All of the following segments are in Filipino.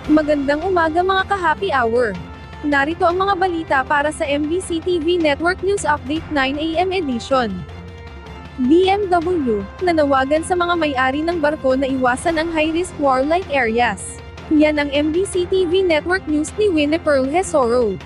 Magandang umaga mga ka-happy hour. Narito ang mga balita para sa MBC TV Network News Update 9 AM edition. BMW, nanawagan sa mga may-ari ng barko na iwasan ang high-risk warlike areas. Yan ang MBC TV Network News ni Winnie-Pearl Hesoro.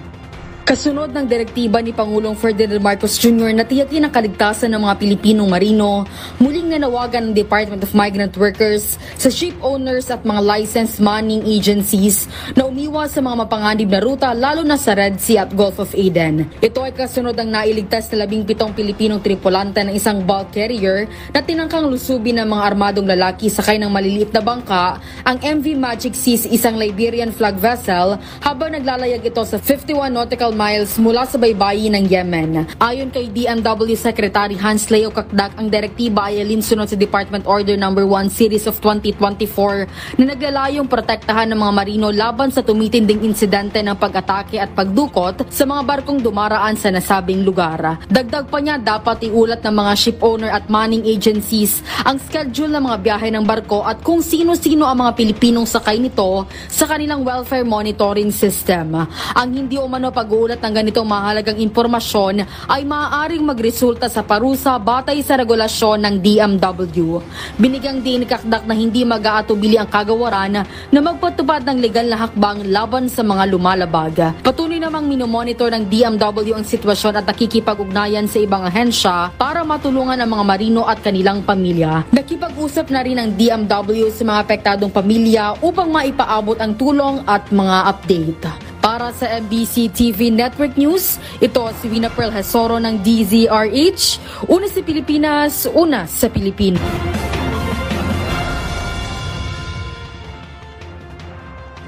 Kasunod ng direktiba ni Pangulong Ferdinand Marcos Jr. na tiyakin ang kaligtasan ng mga Pilipinong marino, muling nanawagan ng Department of Migrant Workers sa ship owners at mga licensed manning agencies na umiwas sa mga mapanganib na ruta lalo na sa Red Sea at Gulf of Aden. Ito ay kasunod ng nailigtas na 17 Pilipinong tripulante ng isang bulk carrier na tinangkang lusubin ng mga armadong lalaki sakay ng maliliit na bangka, ang MV Magic Seas, isang Liberian flag vessel, habang naglalayag ito sa 51 nautical miles mula sa baybayin ng Yemen. Ayon kay DMW Secretary Hans Leo Kakdak, ang direktiba ay alinsunod sa Department Order No. 1 Series of 2024 na naglalayong protektahan ng mga marino laban sa tumitinding insidente ng pag-atake at pagdukot sa mga barkong dumaraan sa nasabing lugar. Dagdag pa niya, dapat iulat ng mga ship owner at manning agencies ang schedule ng mga biyahe ng barko at kung sino-sino ang mga Pilipinong sakay nito sa kanilang welfare monitoring system. Ang hindi umano pag-uulat ng ganitong mahalagang impormasyon ay maaaring magresulta sa parusa batay sa regulasyon ng DMW. Binigyang din ni Kakdak na hindi mag-aatubili ang kagawaran na magpatupad ng legal na hakbang laban sa mga lumalabag. Patuloy namang minomonitor ng DMW ang sitwasyon at nakikipag-ugnayan sa ibang ahensya para matulungan ang mga marino at kanilang pamilya. Nakipag-usap na rin ang DMW sa mga apektadong pamilya upang maipaabot ang tulong at mga update. Para sa MBC TV Network News, ito si Winnie-Pearl Hesoro ng DZRH. Una sa Pilipinas, una sa Pilipino.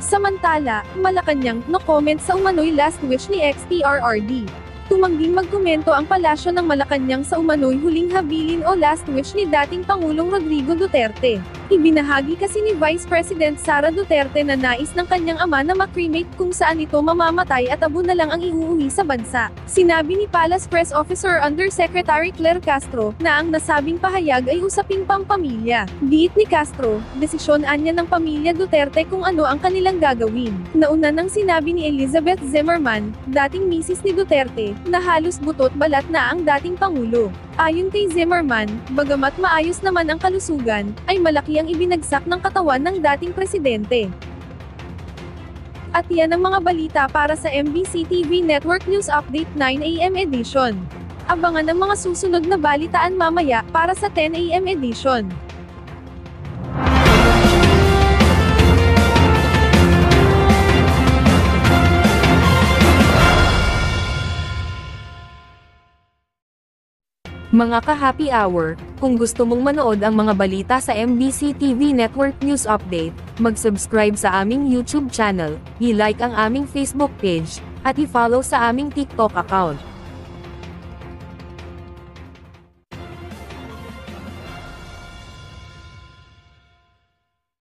Samantala, Malacanang, no comment sa umano'y last wish ni ex-PRRD. Tumangging magkomento ang palasyo ng Malacanang sa umano'y huling habilin o last wish ni dating Pangulong Rodrigo Duterte. Ibinahagi kasi ni Vice President Sara Duterte na nais ng kanyang ama na makremate kung saan ito mamamatay at abo na lang ang iuuwi sa bansa. Sinabi ni Palace Press Officer Undersecretary Claire Castro na ang nasabing pahayag ay usaping pampamilya. Diit ni Castro, desisyon anya ng pamilya Duterte kung ano ang kanilang gagawin. Nauna nang sinabi ni Elizabeth Zimmerman, dating misis ni Duterte, na halos butot balat na ang dating Pangulo. Ayon kay Zimmerman, bagamat maayos naman ang kalusugan, ay malaki ang ibinagsak ng katawan ng dating presidente. At yan ang mga balita para sa MBC TV Network News Update 9 AM edition. Abangan ang mga susunod na balitaan mamaya para sa 10 AM edition. Mga ka-happy hour, kung gusto mong manood ang mga balita sa MBC TV Network News Update, mag-subscribe sa aming YouTube channel, i-like ang aming Facebook page, at i-follow sa aming TikTok account.